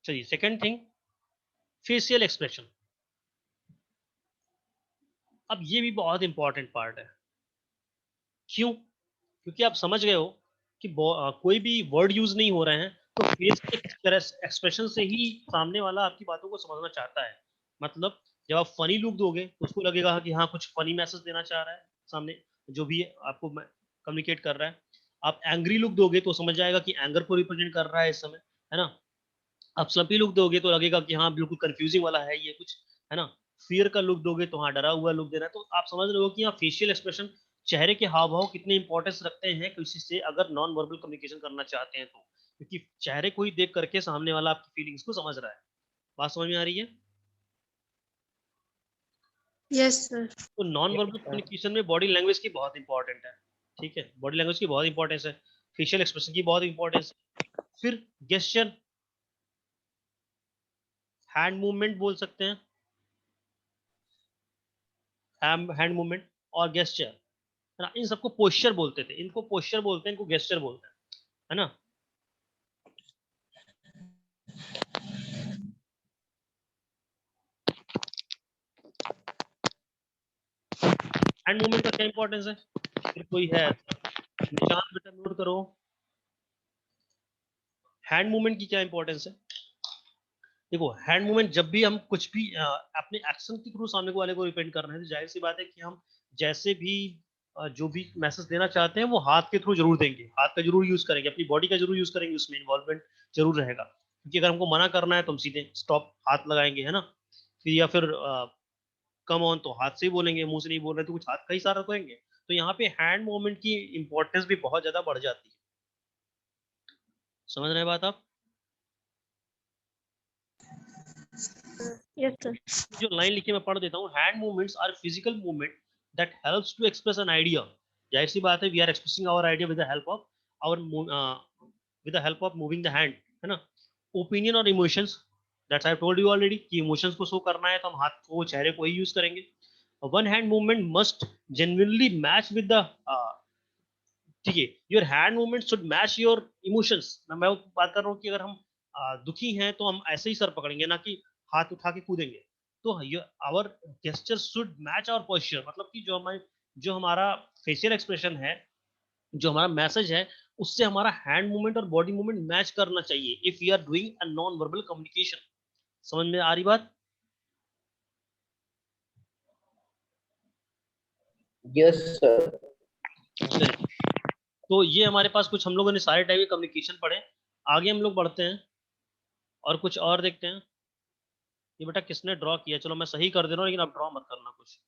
चलिए second thing, facial expression. अब ये भी बहुत इंपॉर्टेंट पार्ट है। क्यों? क्योंकि आप समझ गए हो कि कोई भी वर्ड यूज नहीं हो रहे हैं तो फेस के एक्सप्रेशन से ही सामने वाला आपकी बातों को समझना चाहता है। मतलब जब आप फनी लुक दोगे तो उसको लगेगा कि हाँ कुछ फनी मैसेज देना चाह रहा है सामने जो भी आपको कम्युनिकेट कर रहा है। आप एंग्री लुक दोगे तो समझ जाएगा कि एंगर को रिप्रेजेंट कर रहा है इस समय, है ना। आप स्लम्पी लुक दोगे तो लगेगा कि हाँ बिल्कुल कंफ्यूजिंग वाला है ये कुछ, है ना। फियर का लुक दोगे तो हाँ डरा हुआ लुक दे रहा है। तो आप समझ रहे हो कि हाँ फेशियल एक्सप्रेशन, चेहरे के हाव भाव कितने इंपॉर्टेंस रखते हैं किसी से अगर नॉन वर्बल कम्युनिकेशन करना चाहते हैं तो, क्योंकि चेहरे को ही देख करके सामने वाला आपकी फीलिंग्स को समझ रहा है। बात समझ में आ रही है? Yes sir. तो नॉन वर्बल कम्युनिकेशन में बॉडी लैंग्वेज की बहुत इंपॉर्टेंट है। ठीक है, बॉडी लैंग्वेज की बहुत इंपॉर्टेंस है, फेशियल एक्सप्रेशन की बहुत इंपॉर्टेंस है। फिर गेस्चर, हैंड मूवमेंट बोल सकते हैं, हैंड मूवमेंट और गेस्चर, है ना। इन सबको पोस्चर बोलते थे, इनको पोस्चर बोलते हैं, इनको गेस्चर बोलते हैं, है ना। हैंड मूवमेंट का क्या इंपॉर्टेंस है? फिर कोई है ऐसा निशान, बेटा नोट करो। हैंड मूवमेंट की क्या इंपॉर्टेंस है? देखो हैंड मूवमेंट, जब भी हम कुछ भी अपने एक्शन के थ्रू सामने वाले को रिप्रेजेंट कर रहे हैं तो जाहिर सी बात है कि हम जैसे भी जो भी मैसेज देना चाहते हैं वो हाथ के थ्रू जरूर देंगे, हाथ का जरूर यूज करेंगे, अपनी बॉडी का जरूर यूज करेंगे, उसमें इन्वॉल्वमेंट जरूर रहेगा। क्योंकि अगर हमको मना करना है तो हम सीधे स्टॉप हाथ लगाएंगे, है ना। फिर या फिर कम ऑन तो हाथ से ही बोलेंगे, मुंह से नहीं बोल रहे तो कुछ हाथ का इशारा करेंगे। तो यहाँ पे हैंड मूवमेंट की इंपॉर्टेंस भी बहुत ज्यादा बढ़ जाती है। समझ रहे हैं बात आप? Yes sir. जो लाइन लिखी मैं पढ़ देता हूँ, hand movements are physical movement that helps to express an idea. जाहिर सी बात है, we are expressing our idea with the help of our with the help of moving the hand, है ना। ओपिनियन और emotions, that's I told you already कि emotions को show करना है तो हम हाथ को, चेहरे को ही यूज करेंगे। One hand movement must genuinely match with the, ठीक है, your hand movement should match your emotions. मैं बात कर रहा हूँ कि अगर हम दुखी हैं तो हम ऐसे ही सर पकड़ेंगे, ना कि हाथ उठा के कूदेंगे। तो our gesture should match our posture, मतलब कि जो हमारा फेशियल एक्सप्रेशन है, जो हमारा मैसेज है, उससे हमारा हैंड मूवमेंट और बॉडी मूवमेंट मैच करना चाहिए if you are doing a non verbal communication. समझ में आ रही बात? Yes sir. तो ये हमारे पास कुछ, हम लोगों ने सारे टाइप के कम्युनिकेशन पढ़े। आगे हम लोग बढ़ते हैं और कुछ और देखते हैं। ये बेटा किसने ड्रॉ किया? चलो मैं सही कर दे रहा हूँ लेकिन आप ड्रॉ मत करना कुछ,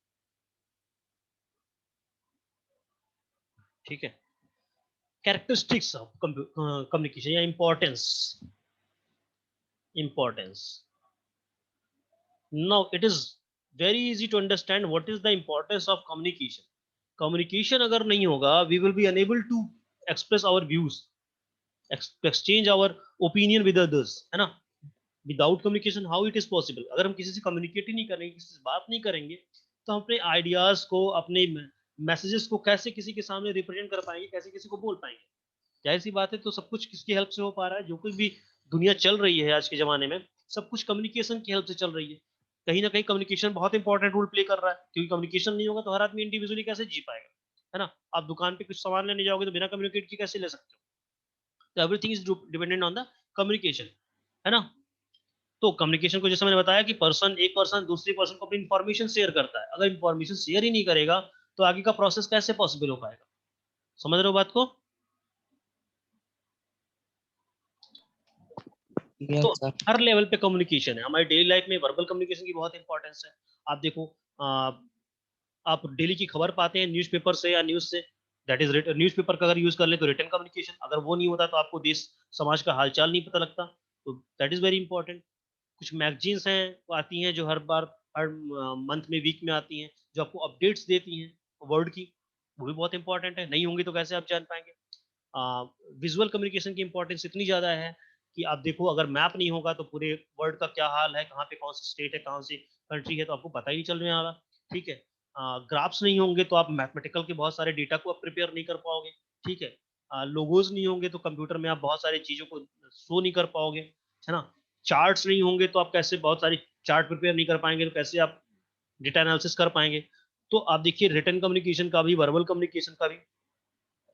ठीक है। कैरेक्टरिस्टिक्स ऑफ कम्युनिकेशन या importance, importance. Now it is very easy to understand what is the importance of communication. Communication अगर नहीं होगा, we will be unable to express our views, exchange our opinion with others, है ना। Without communication how it is possible? अगर हम किसी से communicate ही नहीं करेंगे, किसी से बात नहीं करेंगे, तो हम अपने आइडियाज को, अपने मैसेजेस को कैसे किसी के सामने रिप्रेजेंट कर पाएंगे, कैसे किसी को बोल पाएंगे? जाहिर सी बात है। तो सब कुछ किसकी हेल्प से हो पा रहा है? जो कुछ भी दुनिया चल रही है आज के जमाने में, सब कुछ कम्युनिकेशन की हेल्प से चल रही है। कहीं ना कहीं कम्युनिकेशन बहुत इंपॉर्टेंट रोल प्ले कर रहा है, क्योंकि कम्युनिकेशन नहीं होगा तो हर आदमी इंडिविजुअली कैसे जी पाएगा, है ना। आप दुकान पे कुछ सामान लेने जाओगे तो बिना कम्युनिकेट किए कैसे ले सकते हो? तो everything is dependent on the communication, है ना। तो कम्युनिकेशन को जैसे मैंने बताया कि एक पर्सन दूसरी पर्सन को अपनी इंफॉर्मेशन शेयर करता है। अगर इंफॉर्मेशन शेयर ही नहीं करेगा तो आगे का प्रोसेस कैसे पॉसिबल हो पाएगा? समझ रहे हो बात को? तो यस सर। हर लेवल पे कम्युनिकेशन है। हमारी डेली लाइफ में वर्बल कम्युनिकेशन की बहुत इंपॉर्टेंस है। आप देखो, आप डेली की खबर पाते हैं न्यूज़पेपर से या न्यूज़ से, दैट इज न्यूज़पेपर का अगर यूज कर ले तो रिटन कम्युनिकेशन, अगर वो नहीं होता तो आपको देश समाज का हालचाल नहीं पता लगता। तो दैट इज वेरी इंपॉर्टेंट। कुछ मैगजीन्स हैं, वो आती हैं जो हर बार, हर मंथ में, वीक में आती हैं, जो आपको अपडेट्स देती हैं वर्ड की, वो भी बहुत इंपॉर्टेंट है। नहीं होंगी तो कैसे आप जान पाएंगे? विजुअल कम्युनिकेशन की इंपॉर्टेंस इतनी ज़्यादा है कि आप देखो, अगर मैप नहीं होगा तो पूरे वर्ल्ड का क्या हाल है, कहाँ पे कौन सी स्टेट है, कहाँ सी कंट्री है, तो आपको पता ही नहीं चलने वाला। ठीक है। ग्राफ्स नहीं होंगे तो आप मैथमेटिकल के बहुत सारे डेटा को आप प्रिपेयर नहीं कर पाओगे। ठीक है। लोगोज नहीं होंगे तो कंप्यूटर में आप बहुत सारी चीजों को शो नहीं कर पाओगे, है ना। चार्ट्स नहीं होंगे तो आप कैसे बहुत सारी चार्ट प्रिपेयर नहीं कर पाएंगे, तो कैसे आप डेटा एनालिसिस कर पाएंगे। तो आप देखिए रिटन कम्युनिकेशन का भी, वर्बल कम्युनिकेशन का भी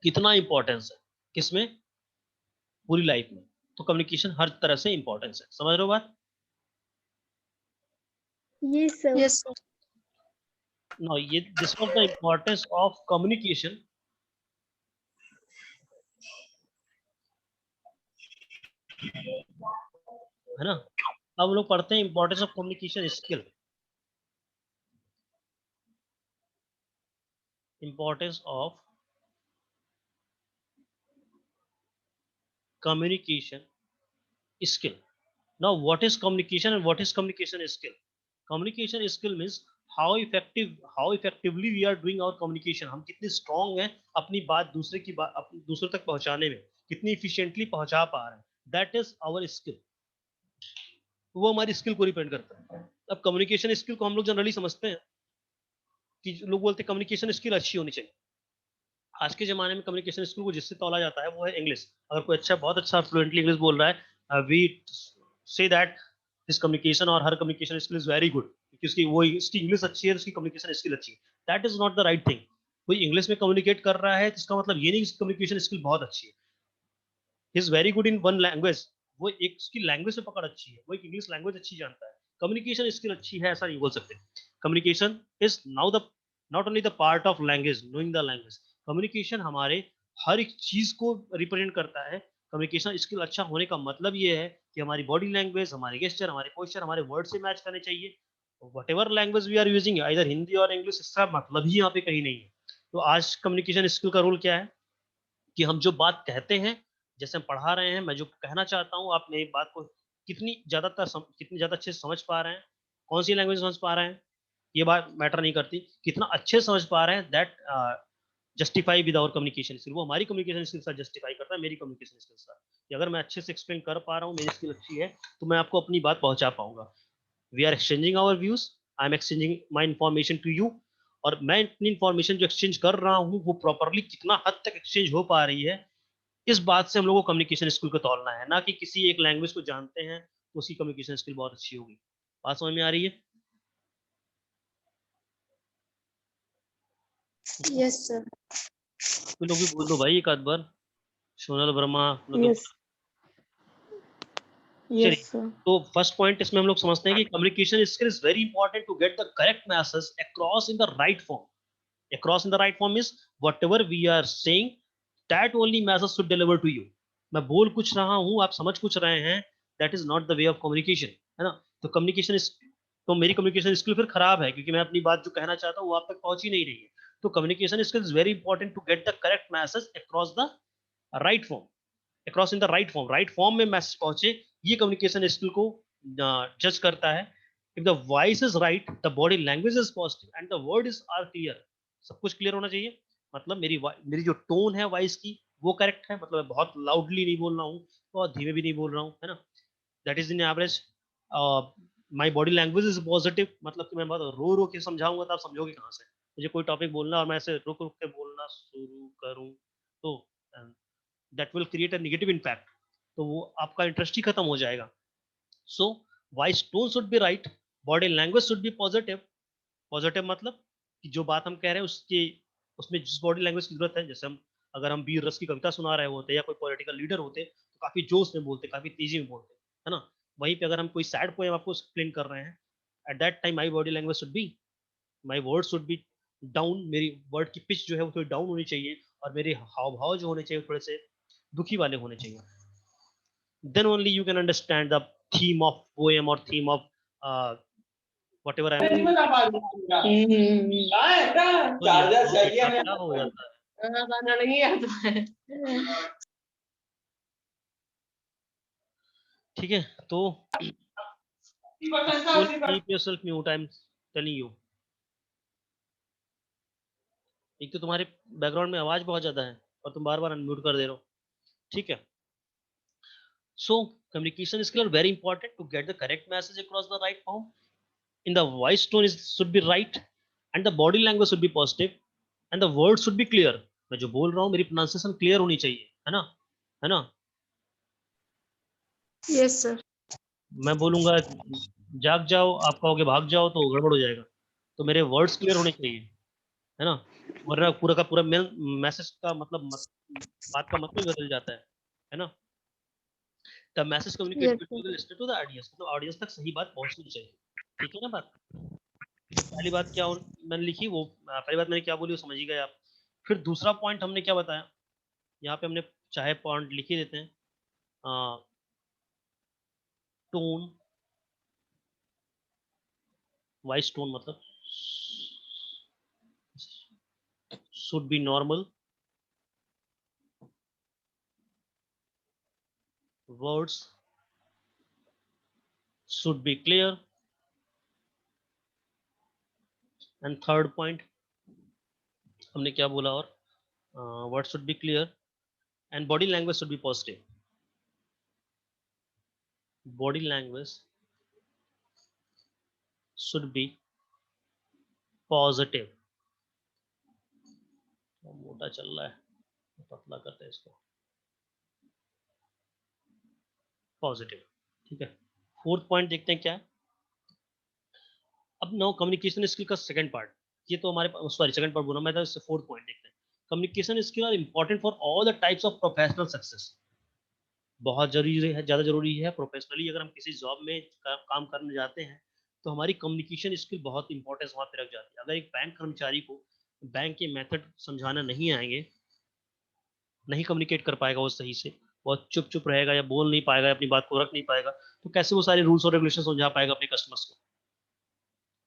कितना इंपॉर्टेंस है किसमें, पूरी लाइफ में। तो कम्युनिकेशन हर तरह से इंपॉर्टेंस है, समझ रहे हो बात। Yes, sir. Yes, sir. No ये this was the importance of communication, है ना। अब हम लोग पढ़ते हैं importance of communication skill. Importance of communication skill. Now what is communication and what is communication skill? Communication skill means how effectively we are doing our communication, हम कितने strong हैं अपनी बात दूसरे की बात अपने दूसरे तक पहुंचाने में, कितनी efficiently पहुंचा पा रहे हैं, that is our skill। वो हमारी स्किल को रिप्रेजेंट करता है। अब कम्युनिकेशन स्किल को हम लोग जनरली समझते हैं कि लोग बोलते हैं कम्युनिकेशन स्किल अच्छी होनी चाहिए। आज के जमाने में कम्युनिकेशन स्किल को जिससे तौला जाता है वो है इंग्लिश। अगर कोई अच्छा बहुत अच्छा फ्लुएंटली इंग्लिश बोल रहा है, we say that his communication और her communication skill is very good, क्योंकि उसकी वो इसकी इंग्लिश अच्छी है, उसकी कम्युनिकेशन स्किल अच्छी है। That is not the right thing. कोई इंग्लिश में कम्युनिकेट कर रहा है तो इसका मतलब ये नहीं कि कम्युनिकेशन स्किल बहुत अच्छी है। He is very good in one language, वो एक उसकी लैंग्वेज से पकड़ अच्छी है, वो एक इंग्लिश लैंग्वेज अच्छी जानता है, कम्युनिकेशन स्किल अच्छी है ऐसा नहीं बोल सकते। Communication is now the not only the part of language, knowing the language. Communication हमारे हर एक चीज को रिप्रेजेंट करता है। कम्युनिकेशन स्किल अच्छा होने का मतलब ये है कि हमारी बॉडी लैंग्वेज, हमारे गेस्चर, हमारे पोस्चर हमारे वर्ड से मैच करने चाहिए। Whatever language we are using, इधर हिंदी और इंग्लिश, इसका मतलब ही यहाँ पे कहीं नहीं है। तो आज कम्युनिकेशन स्किल का रोल क्या है कि हम जो बात कहते हैं, जैसे हम पढ़ा रहे हैं, मैं जो कहना चाहता हूँ आप मेरी बात को कितनी ज्यादा अच्छे से समझ पा रहे हैं, कौन सी लैंग्वेज समझ पा रहे हैं, ये बात मैटर नहीं करती। कितना अच्छे समझ पा रहे हैं that justify with our communication skill, वो हमारी कम्युनिकेशन स्किल से जस्टिफाई करता है मेरी कम्युनिकेशन स्किल से। कि अगर मैं अच्छे से एक्सप्लेन कर पा रहा हूँ, मेरी स्किल अच्छी है, तो मैं आपको अपनी बात पहुंचा पाऊंगा। We are exchanging our views, I am exchanging my information to you, और मैं अपनी इन्फॉर्मेशन जो एक्सचेंज कर रहा हूँ वो प्रॉपरली कितना हद तक एक्सचेंज हो पा रही है, इस बात से हम लोगों को कम्युनिकेशन स्किल को तौलना है, ना कि किसी एक लैंग्वेज को जानते हैं तो उसकी कम्युनिकेशन स्किल बहुत अच्छी होगी। बात समझ में आ रही है। Yes, sir. कोई लोग भी बोल दो भाई एक आध बार, सोनल वर्मा लोग। Yes. चलिए, Yes, sir. तो फर्स्ट पॉइंट इसमें हम लोग समझते हैं कि communication skill is very important to get the correct message across in the right form. Across in the right form is whatever we are saying, that only message should deliver to you. मैं बोल कुछ रहा हूं, आप समझ कुछ रहे हैं, that is not the way of communication, है ना। तो कम्युनिकेशन, तो मेरी कम्युनिकेशन स्किल फिर खराब है, क्योंकि मैं अपनी बात जो कहना चाहता हूँ वो आप तक पहुंच ही नहीं रही है। तो communication skill is very important to get the correct message across the right form, across in the right form, right form में मैसेज पहुंचे, ये कम्युनिकेशन स्किल को जज करता है। If the voice is right, the body language is positive and the word is are clear, सब कुछ clear होना चाहिए। मतलब मेरी जो टोन है वॉइस की वो करेक्ट है, मतलब मैं बहुत लाउडली नहीं बोल रहा हूँ, बहुत धीमे भी नहीं बोल रहा हूँ, है ना। That is in average. My body language is positive, मतलब कि मैं बहुत रो रो के समझाऊंगा तो आप समझोगे कहाँ से। मुझे कोई टॉपिक बोलना और मैं ऐसे रुक रुक के बोलना शुरू करूँ तो that will create a negative impact, तो वो आपका इंटरेस्ट ही खत्म हो जाएगा। So voice tone should be right, body language should be positive. Positive मतलब कि जो बात हम कह रहे हैं उसके उसमें जिस बॉडी लैंग्वेज की जरूरत है, जैसे हम अगर हम वीर रस की कविता सुना रहे होते या कोई पॉलिटिकल लीडर होते तो काफी जोश में बोलते, काफी तेजी में बोलते, है ना। वहीं पे अगर हम कोई सैड पोएम आपको एक्सप्लेन कर रहे हैं, at that time my body language should be, my word should be down, मेरी वर्ड की पिच जो है वो थोड़ी डाउन होनी चाहिए, और मेरे हाव भाव जो होने चाहिए थोड़े से दुखी वाले होने चाहिए। Then only you can understand the theme of poem or theme of uh, whatever I am। तो यार तो बेटा क्या हो जाता है। गाना नहीं आता है। ठीक है, तो keep yourself mute, I'm telling you। एक तो तुम्हारे बैकग्राउंड में आवाज बहुत ज्यादा है और तुम बार बार अनम्यूट कर दे रहे हो, ठीक है। So communication skill are very important to get the correct message across the right form. In the voice tone is should be right, and the body language should be positive, and the words should be clear. मैं जो बोल रहा हूँ मेरी pronunciation clear होनी चाहिए, है ना, है ना। Yes sir. मैं बोलूंगा जाग जाओ, आप कहोगे भाग जाओ, तो गड़बड़ हो जाएगा। तो मेरे वर्ड्स क्लियर होने चाहिए, है ना, वरना पूरा का पूरा मैसेज का मतलब बात का मतलब ही बदल जाता है ना। The message communicate yes to sir. The lister to the audience, मतलब ऑडियंस तक सही बात पहुंचनी चाहिए, ठीक है ना बात। तो पहली बात क्या मैंने लिखी, वो पहली बात मैंने क्या बोली वो समझ ही गए आप। फिर दूसरा पॉइंट हमने क्या बताया, यहाँ पे हमने चाहे पॉइंट लिख ही देते हैं, टोन, वॉइस टोन मतलब should be normal, words should be clear, and third point हमने क्या बोला, और word should be clear and body language should be positive, body language should be positive. मोटा चल रहा है, पतला करते हैं इसको, पॉजिटिव, ठीक है। फोर्थ पॉइंट देखते हैं क्या है। अब नो कम्युनिकेशन स्किल का सेकंड पार्ट, ये तो हमारे सॉरी सेकंड पार्ट बोला मैं था, इससे फोर्थ पॉइंट देखते हैं। Communication skill are important for all the types of professional success. बहुत जरूरी है, ज़्यादा जरूरी है प्रोफेशनली, अगर हम किसी जॉब में काम करने जाते हैं तो हमारी कम्युनिकेशन स्किल बहुत इंपॉर्टेंस वहाँ पे रख जाती है। अगर एक बैंक कर्मचारी को बैंक के मेथड समझाना नहीं आएंगे, नहीं कम्युनिकेट कर पाएगा वो सही से, बहुत चुप चुप रहेगा या बोल नहीं पाएगा, अपनी बात को रख नहीं पाएगा, तो कैसे वो सारे रूल्स और रेगुलेशन समझा पाएगा अपने कस्टमर्स को।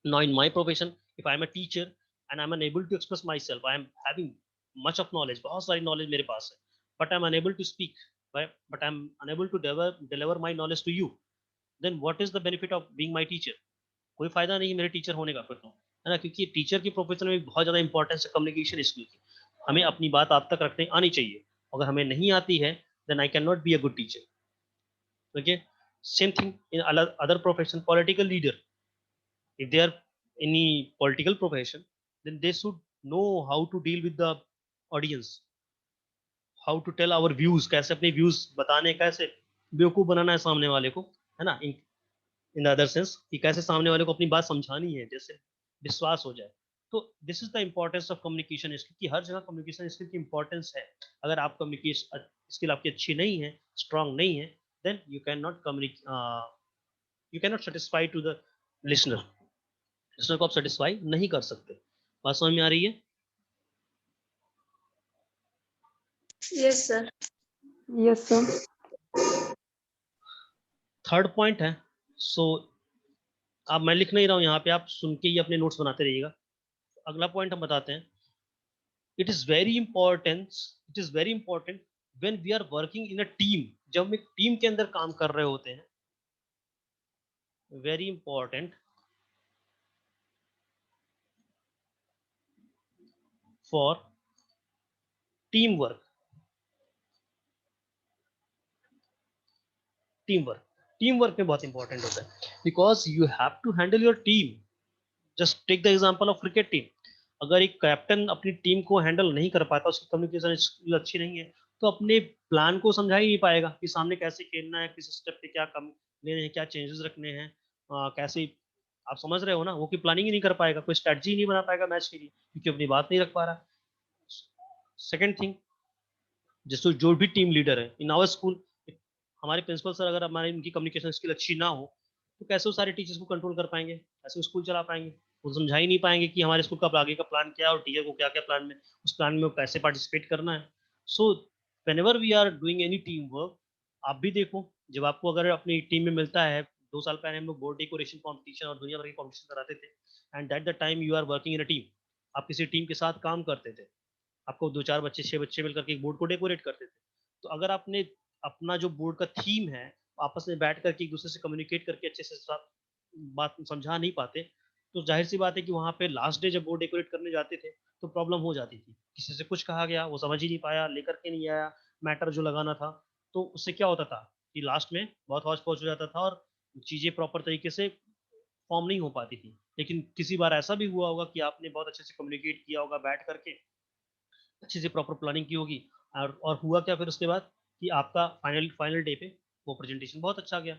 Now in my profession, if I am a teacher and I am unable to express myself, I am having much of knowledge, बहुत सारी knowledge मेरे पास है, but I am unable to speak, but I am unable to deliver my knowledge to you, then what is the benefit of being my teacher? कोई फायदा नहीं मेरे teacher होने का फिर तो, है ना, क्योंकि टीचर की प्रोफेशन में बहुत ज़्यादा इंपॉर्टेंस है कम्युनिकेशन स्किल की। हमें अपनी बात आप तक रखने आनी चाहिए, अगर हमें नहीं आती है then I can not be a good teacher. Okay, same thing in other profession, political leader, if they are any political profession, then they should know how to deal with the audience, how to tell our views, कैसे अपने views बताने, कैसे बेवकूफ बनाना है सामने वाले को, है ना, इन अदर सेंस कि कैसे सामने वाले को अपनी बात समझानी है जैसे विश्वास हो जाए। तो this is the importance of communication skill, की हर जगह कम्युनिकेशन स्किल की इंपॉर्टेंस है। अगर आप कम्युनिकेशन स्किल आपकी अच्छी नहीं है, स्ट्रांग नहीं है, then you can not communicate, you can not satisfy to the listener, listener को आप सेटिस्फाई नहीं कर सकते। बात समझ में आ रही है। Yes sir. Yes sir. Third point है, सो अब मैं लिख नहीं रहा हूँ यहाँ पे, आप सुन के ही अपने नोट्स बनाते रहिएगा। अगला पॉइंट हम बताते हैं, it is very important, it is very important when we are working in a team, जब हम एक टीम के अंदर काम कर रहे होते हैं, very important for team work, team work, team work में बहुत इंपॉर्टेंट होता है, because you have to handle your team. Just take the example of cricket team, अगर एक कैप्टन अपनी टीम को हैंडल नहीं कर पाता, उसकी कम्युनिकेशन स्किल अच्छी नहीं है, तो अपने प्लान को समझा ही नहीं पाएगा कि सामने कैसे खेलना है, किस स्टेप पे क्या कम लेने हैं, क्या चेंजेस रखने हैं, कैसे, आप समझ रहे हो ना, वो की प्लानिंग ही नहीं कर पाएगा, कोई स्ट्रेटजी नहीं बना पाएगा मैच के लिए, क्योंकि अपनी बात नहीं रख पा रहा। सेकेंड थिंग, जिसको जो भी टीम लीडर है इन आवर स्कूल, हमारे प्रिंसिपल सर अगर हमारी उनकी कम्युनिकेशन स्किल अच्छी ना हो, तो कैसे वो सारे टीचर्स को कंट्रोल कर पाएंगे, कैसे वो स्कूल चला पाएंगे, वो समझा ही नहीं पाएंगे कि हमारे स्कूल का आगे का प्लान क्या है और टीचर को क्या क्या प्लान में, उस प्लान में कैसे पार्टिसिपेट करना है। So whenever we are doing any team work, आप भी देखो, जब आपको अगर अपनी टीम में मिलता है, 2 साल पहले हम लोग बोर्ड डेकोरेशन कॉम्पिटिशन और दुनिया भर के कॉम्पिटिशन कराते थे, and that the time you are working in a team, आप किसी टीम के साथ काम करते थे, आपको 2-4 बच्चे 6 बच्चे मिलकर के एक बोर्ड को डेकोरेट करते थे। तो अगर आपने अपना जो बोर्ड का थीम है आपस में बैठ करके एक दूसरे से कम्युनिकेट करके अच्छे से साथ बात समझा नहीं पाते, तो जाहिर सी बात है कि वहाँ पे लास्ट डे जब बोर्ड डेकोरेट करने जाते थे तो प्रॉब्लम हो जाती थी, किसी से कुछ कहा गया वो समझ ही नहीं पाया, लेकर के नहीं आया मैटर जो लगाना था, तो उससे क्या होता था कि लास्ट में बहुत हौच पहुंच हो जाता था और चीज़ें प्रॉपर तरीके से फॉर्म नहीं हो पाती थी। लेकिन किसी बार ऐसा भी हुआ होगा कि आपने बहुत अच्छे से कम्युनिकेट किया होगा बैठ करके, अच्छी से प्रॉपर प्लानिंग की होगी, और हुआ क्या फिर उसके बाद कि आपका फाइनल डे पे वो प्रेजेंटेशन बहुत अच्छा गया।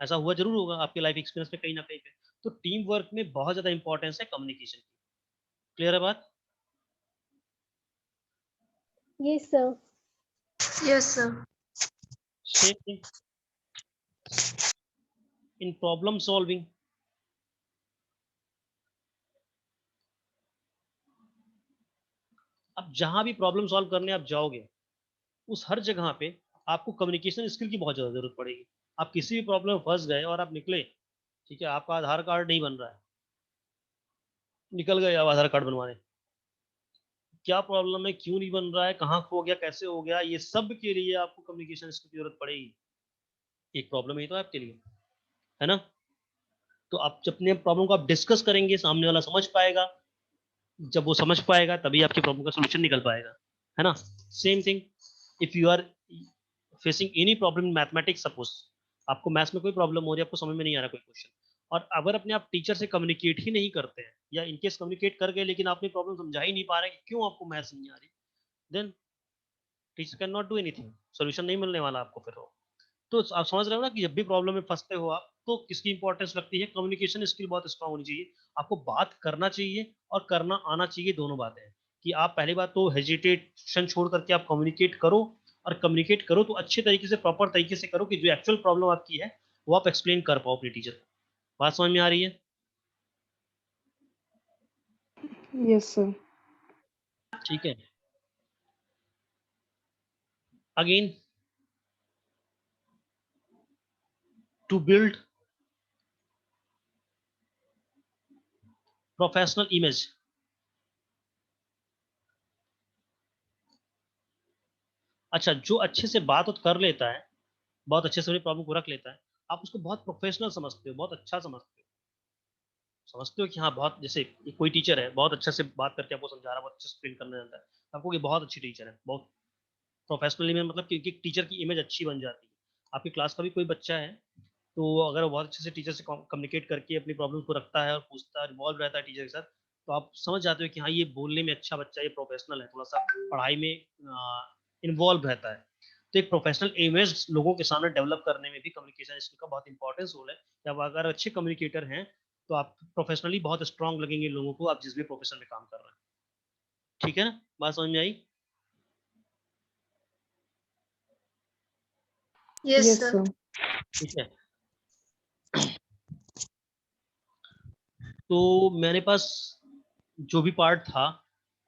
ऐसा हुआ जरूर होगा आपके लाइफ एक्सपीरियंस में कहीं ना कहीं पे। तो टीम वर्क में बहुत ज़्यादा इंपॉर्टेंस है कम्युनिकेशन की। क्लियर है बात? Yes, sir. Yes, sir. Same thing इन प्रॉब्लम सॉल्विंग। अब जहां भी प्रॉब्लम सॉल्व करने आप जाओगे, उस हर जगह पे आपको कम्युनिकेशन स्किल की बहुत ज़्यादा जरूरत पड़ेगी। आप किसी भी प्रॉब्लम में फंस गए और आप निकले, ठीक है, आपका आधार कार्ड नहीं बन रहा है, निकल गए आप आधार कार्ड बनवाने, क्या प्रॉब्लम है, क्यों नहीं बन रहा है, कहाँ खो गया, कैसे हो गया, ये सब के लिए आपको कम्युनिकेशन स्किल की जरूरत पड़ेगी। एक प्रॉब्लम ही तो है आपके लिए, है ना? तो आप जब अपने प्रॉब्लम को आप डिस्कस करेंगे, सामने वाला समझ पाएगा, जब वो समझ पाएगा तभी आपकी प्रॉब्लम का सोल्यूशन निकल पाएगा, है ना? Same thing if you are facing any problem in mathematics, suppose आपको मैथ्स में कोई प्रॉब्लम हो रही है, आपको समझ में नहीं आ रहा कोई क्वेश्चन, और अगर अपने आप टीचर से कम्युनिकेट ही नहीं करते हैं, या इनकेस कम्युनिकेट कर गए लेकिन आपने प्रॉब्लम समझा ही नहीं पा रहे कि क्यों आपको मैथ्स नहीं आ रही, then teacher can not do anything, solution नहीं मिलने वाला आपको फिर। तो आप समझ रहे हो ना कि जब भी प्रॉब्लम में फंसते हो आप, तो किसकी इंपॉर्टेंस लगती है? कम्युनिकेशन स्किल बहुत स्ट्रांग होनी चाहिए। आपको बात करना चाहिए और करना आना चाहिए, दोनों बातें हैं। कि आप पहली बात तो हेजिटेशन छोड़ करके आप कम्युनिकेट करो, और कम्युनिकेट करो तो अच्छे तरीके से, प्रॉपर तरीके से करो कि जो एक्चुअल प्रॉब्लम आपकी है वो आप एक्सप्लेन कर पाओ अपने टीचर को। बात समझ में आ रही है? Yes, sir. ठीक है। Again, to build professional image, अच्छा, जो अच्छे से बात कर लेता है, बहुत अच्छे से अपनी प्रॉब्लम को रख लेता है, आप उसको बहुत प्रोफेशनल समझते हो, बहुत अच्छा समझते हो। समझते हो कि हाँ, बहुत, जैसे कोई टीचर है, बहुत अच्छे से बात करके आपको समझा रहा है, बहुत अच्छे से एक्सप्लेन करना जानता है, आपको ये बहुत अच्छी टीचर है, बहुत प्रोफेशनली में, मतलब कि टीचर की इमेज अच्छी बन जाती है। आपकी क्लास का भी कोई बच्चा है, तो अगर वो बहुत अच्छे से टीचर से कम्युनिकेट करके अपनी प्रॉब्लम को रखता है और पूछता है, रिवॉल्व रहता है टीचर के साथ, तो आप समझ जाते हो कि हाँ, ये बोलने में अच्छा बच्चा है, ये प्रोफेशनल है, थोड़ा सा पढ़ाई में इन्वॉल्व रहता है। तो एक प्रोफेशनल इमेज लोगों के सामने डेवलप करने में भी कम्युनिकेशन स्किल का बहुत इंपॉर्टेंस रोल है। जब अगर अच्छे कम्युनिकेटर हैं, तो आप प्रोफेशनली बहुत स्ट्रांग लगेंगे लोगों को, आप जिस भी प्रोफेशन में काम कर रहे हैं। ठीक है ना? बात समझ में आई? Yes, Yes, sir. sir. ठीक है। तो मेरे पास जो भी पार्ट था,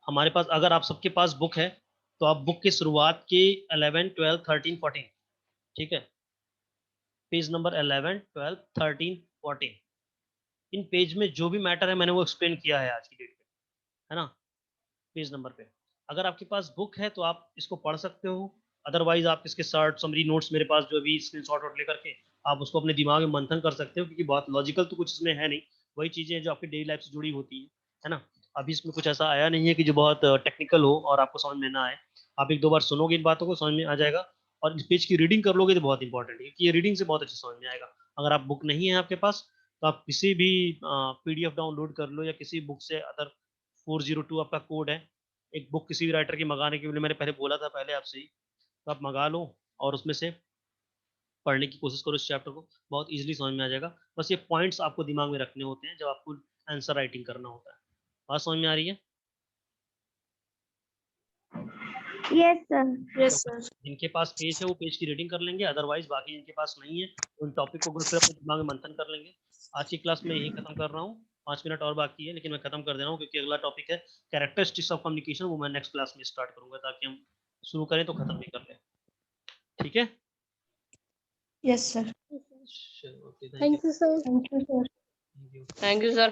हमारे पास, अगर आप सबके पास बुक है, तो आप बुक की शुरुआत के 11, 12, 13, 14, ठीक है, पेज नंबर 11, 12, 13, 14, इन पेज में जो भी मैटर है मैंने वो एक्सप्लेन किया है आज की डेट में, है ना? पेज नंबर पे, अगर आपके पास बुक है तो आप इसको पढ़ सकते हो, अदरवाइज आप इसके शॉर्ट समरी नोट्स मेरे पास जो भी स्क्रीनशॉट वॉट लेकर के आप उसको अपने दिमाग में मंथन कर सकते हो, क्योंकि बहुत लॉजिकल तो कुछ इसमें है नहीं, वही चीज़ें जो आपकी डेली लाइफ से जुड़ी होती है ना? अभी इसमें कुछ ऐसा आया नहीं है कि जो बहुत टेक्निकल हो और आपको समझ में ना आए। आप एक दो बार सुनोगे इन बातों को, समझ में आ जाएगा, और इस पेज की रीडिंग कर लोगे तो बहुत इंपॉर्टेंट है, क्योंकि ये रीडिंग से बहुत अच्छे समझ में आएगा। अगर आप बुक नहीं है आपके पास, तो आप किसी भी पीडीएफ डाउनलोड कर लो, या किसी बुक से, अदर 402 आपका कोड है, एक बुक किसी भी राइटर की मंगाने के लिए मैंने पहले बोला था पहले आपसे ही, तो आप मंगा लो और उसमें से पढ़ने की कोशिश करो इस चैप्टर को, बहुत इजीली समझ में आ जाएगा। बस ये पॉइंट्स आपको दिमाग में रखने होते हैं जब आपको आंसर राइटिंग करना होता है। बात समझ में आ रही है? Yes, sir. Yes, sir. जिनके पास पेज है वो पेज की रीडिंग कर लेंगे, अदरवाइज बाकी जिनके पास नहीं है उन टॉपिक को फिर अपने दिमाग में मंथन कर लेंगे। आज की क्लास में यही खत्म कर रहा हूँ, 5 मिनट और बाकी है, लेकिन मैं खत्म कर दे रहा हूँ क्योंकि अगला टॉपिक है कैरेक्टरिस्टिक्स ऑफ कम्युनिकेशन, वो मैं नेक्स्ट क्लास में स्टार्ट करूंगा, ताकि हम शुरू करें तो खत्म भी कर लें। ठीक है? Yes, sir. चलो, okay, thank Thank you, sir. You. Thank you, sir.